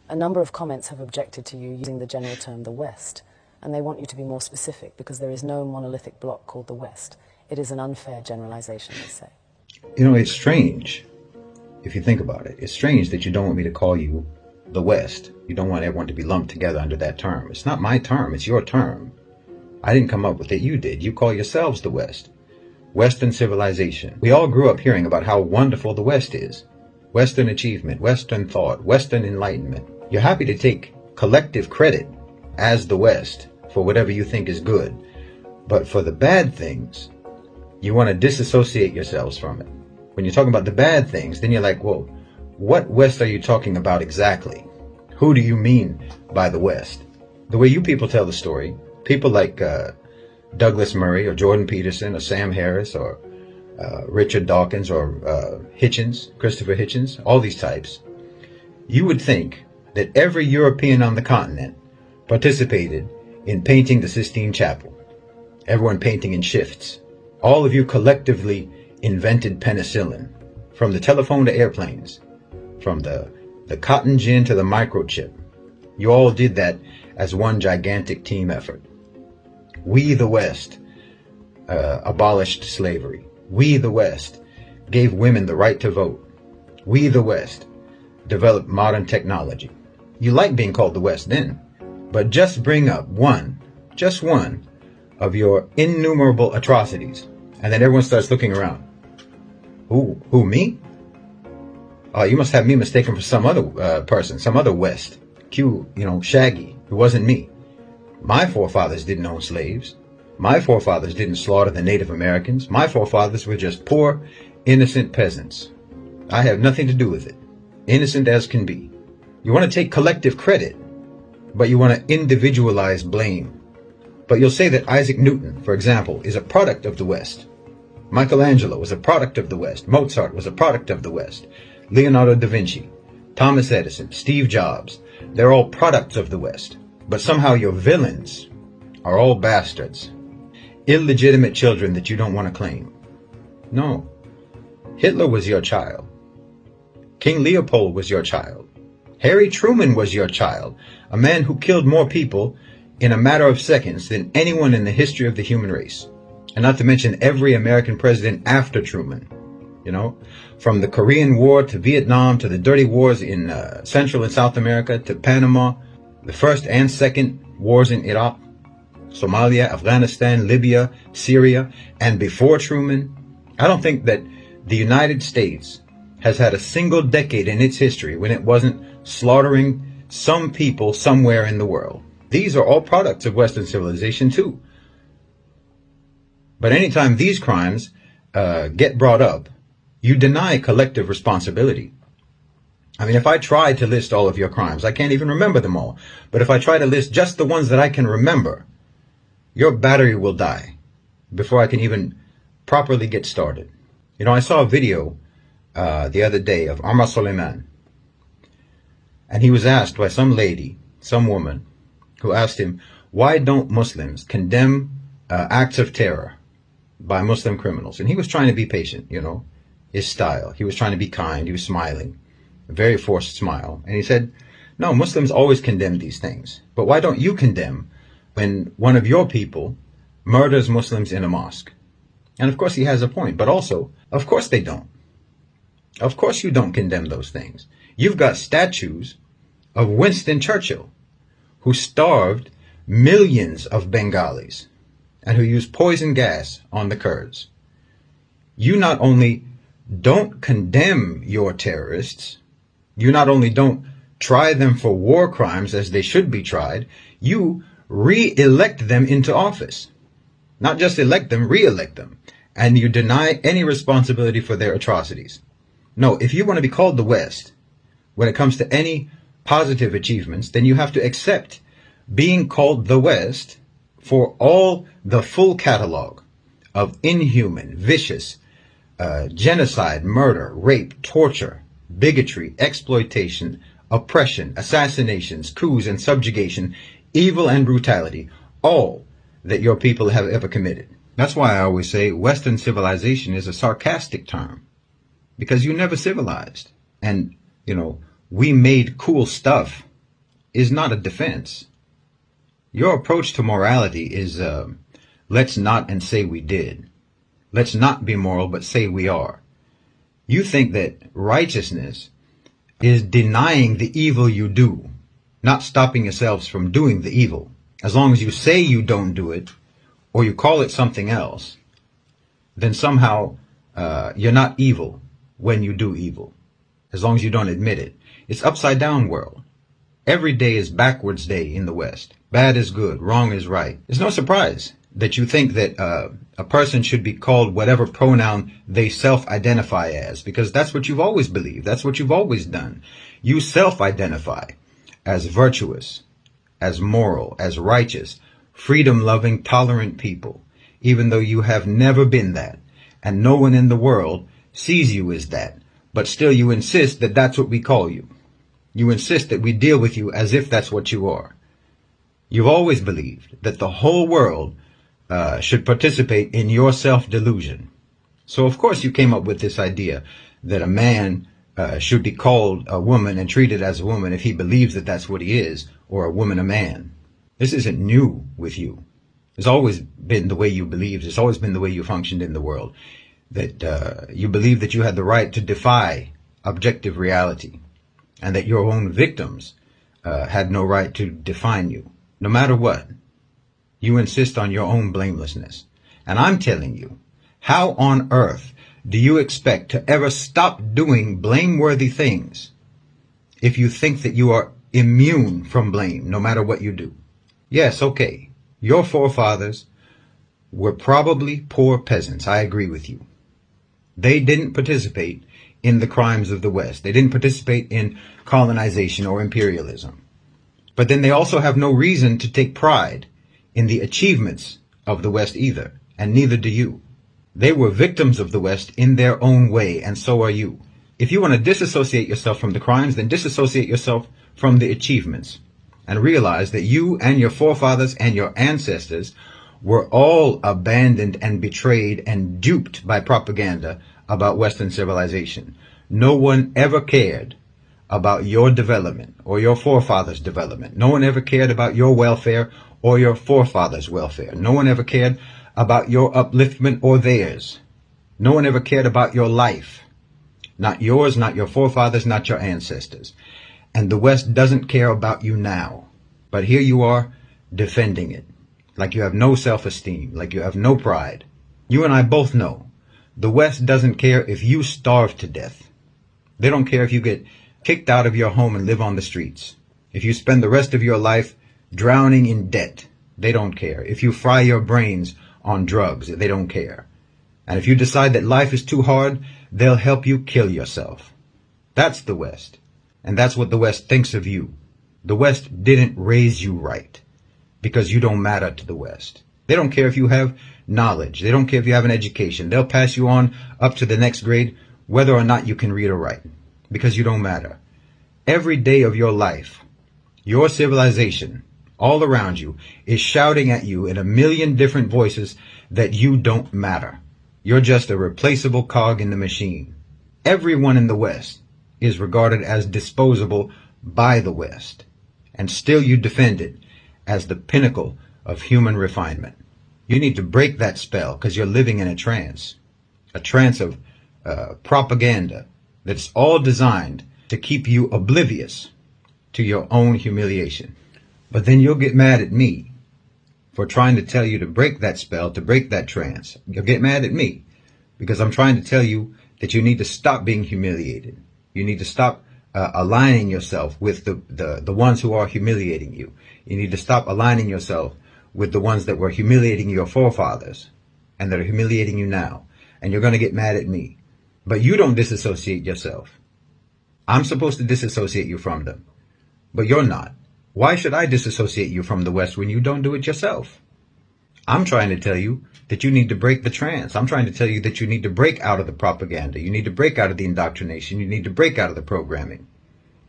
A number of comments have objected to you using the general term the West, and they want you to be more specific because there is no monolithic bloc called the West. It is an unfair generalization, they say. You know, it's strange, if you think about it. It's strange that you don't want me to call you the West. You don't want everyone to be lumped together under that term. It's not my term, it's your term. I didn't come up with it, you did. You call yourselves the West. Western civilization. We all grew up hearing about how wonderful the West is. Western achievement, Western thought, Western enlightenment. You're happy to take collective credit as the West for whatever you think is good. But for the bad things, you want to disassociate yourselves from it. When you're talking about the bad things, then you're like, whoa, what West are you talking about exactly? Who do you mean by the West? The way you people tell the story, people like Douglas Murray or Jordan Peterson or Sam Harris or Richard Dawkins or Hitchens, Christopher Hitchens, all these types, you would think that every European on the continent participated in painting the Sistine Chapel. Everyone painting in shifts. All of you collectively invented penicillin, from the telephone to airplanes, from the cotton gin to the microchip. You all did that as one gigantic team effort. We, the West, abolished slavery. We, the West, gave women the right to vote. We, the West, developed modern technology. You like being called the West then, but just bring up just one of your innumerable atrocities, and then everyone starts looking around. Who, me? Oh, you must have me mistaken for some other person, some other West. Shaggy. It wasn't me. My forefathers didn't own slaves. My forefathers didn't slaughter the Native Americans. My forefathers were just poor, innocent peasants. I have nothing to do with it. Innocent as can be. You want to take collective credit, but you want to individualize blame. But you'll say that Isaac Newton, for example, is a product of the West. Michelangelo was a product of the West. Mozart was a product of the West. Leonardo da Vinci, Thomas Edison, Steve Jobs, they're all products of the West. But somehow your villains are all bastards. Illegitimate children that you don't want to claim. No. Hitler was your child. King Leopold was your child. Harry Truman was your child. A man who killed more people in a matter of seconds than anyone in the history of the human race. And not to mention every American president after Truman. From the Korean War to Vietnam to the dirty wars in Central and South America to Panama, the first and second wars in Iraq, Somalia, Afghanistan, Libya, Syria, and before Truman. I don't think that the United States has had a single decade in its history when it wasn't slaughtering some people somewhere in the world. These are all products of Western civilization too. But anytime these crimes get brought up, you deny collective responsibility. I mean, if I try to list all of your crimes, I can't even remember them all. But if I try to list just the ones that I can remember, your battery will die before I can even properly get started. I saw a video the other day of Amr Suleiman. And he was asked by some lady, some woman, who asked him, why don't Muslims condemn acts of terror by Muslim criminals? And he was trying to be patient, his style. He was trying to be kind. He was smiling, a very forced smile. And he said, no, Muslims always condemn these things. But why don't you condemn when one of your people murders Muslims in a mosque? And of course he has a point, but also, of course they don't. Of course you don't condemn those things. You've got statues of Winston Churchill, who starved millions of Bengalis and who used poison gas on the Kurds. You not only don't condemn your terrorists, you not only don't try them for war crimes as they should be tried, you re-elect them into office. Not just elect them, re-elect them. And you deny any responsibility for their atrocities. No, if you want to be called the West, when it comes to any positive achievements, then you have to accept being called the West for all the full catalog of inhuman, vicious, genocide, murder, rape, torture, bigotry, exploitation, oppression, assassinations, coups and subjugation, evil and brutality, all that your people have ever committed. That's why I always say Western civilization is a sarcastic term, because you never civilized. And, we made cool stuff is not a defense. Your approach to morality is, let's not and say we did. Let's not be moral, but say we are. You think that righteousness is denying the evil you do, not stopping yourselves from doing the evil. As long as you say you don't do it, or you call it something else, then somehow you're not evil when you do evil, as long as you don't admit it. It's upside down world. Every day is backwards day in the West. Bad is good, wrong is right. It's no surprise that you think that a person should be called whatever pronoun they self-identify as, because that's what you've always believed. That's what you've always done. You self-identify as virtuous, as moral, as righteous, freedom-loving, tolerant people, even though you have never been that, and no one in the world sees you as that, but still you insist that that's what we call you. You insist that we deal with you as if that's what you are. You've always believed that the whole world should participate in your self-delusion. So of course you came up with this idea that a man should be called a woman and treated as a woman if he believes that that's what he is, or a woman a man. This isn't new with you. It's always been the way you believed. It's always been the way you functioned in the world. That you believed that you had the right to defy objective reality, and that your own victims had no right to define you. No matter what, you insist on your own blamelessness. And I'm telling you, how on earth do you expect to ever stop doing blameworthy things if you think that you are immune from blame no matter what you do? Yes, okay, your forefathers were probably poor peasants. I agree with you. They didn't participate in the crimes of the West. They didn't participate in colonization or imperialism. But then they also have no reason to take pride in the achievements of the West either, and neither do you. They were victims of the West in their own way, and so are you. If you want to disassociate yourself from the crimes, then disassociate yourself from the achievements, and realize that you and your forefathers and your ancestors were all abandoned and betrayed and duped by propaganda about Western civilization. No one ever cared about your development or your forefathers' development. No one ever cared about your welfare or your forefathers' welfare. No one ever cared about your upliftment or theirs. No one ever cared about your life. Not yours, not your forefathers, not your ancestors. And the West doesn't care about you now. But here you are defending it, like you have no self-esteem, like you have no pride. You and I both know the West doesn't care if you starve to death. They don't care if you get kicked out of your home and live on the streets. If you spend the rest of your life drowning in debt, they don't care. If you fry your brains on drugs, they don't care. And if you decide that life is too hard, they'll help you kill yourself. That's the West. And that's what the West thinks of you. The West didn't raise you right, because you don't matter to the West. They don't care if you have knowledge. They don't care if you have an education. They'll pass you on up to the next grade, whether or not you can read or write, because you don't matter. Every day of your life, your civilization, all around you, is shouting at you in a million different voices that you don't matter. You're just a replaceable cog in the machine. Everyone in the West is regarded as disposable by the West, and still you defend it as the pinnacle of human refinement. You need to break that spell, because you're living in a trance of propaganda that's all designed to keep you oblivious to your own humiliation. But then you'll get mad at me for trying to tell you to break that spell, to break that trance. You'll get mad at me because I'm trying to tell you that you need to stop being humiliated. You need to stop aligning yourself with the ones who are humiliating you. You need to stop aligning yourself with the ones that were humiliating your forefathers and that are humiliating you now. And you're going to get mad at me. But you don't disassociate yourself. I'm supposed to disassociate you from them, but you're not. Why should I disassociate you from the West when you don't do it yourself? I'm trying to tell you that you need to break the trance. I'm trying to tell you that you need to break out of the propaganda. You need to break out of the indoctrination. You need to break out of the programming.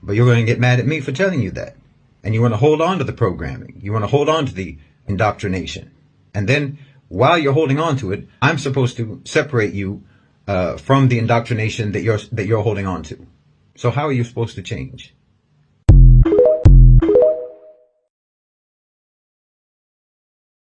But you're going to get mad at me for telling you that. And you want to hold on to the programming. You want to hold on to the indoctrination. And then while you're holding on to it, I'm supposed to separate you from the indoctrination that you're holding on to. So how are you supposed to change?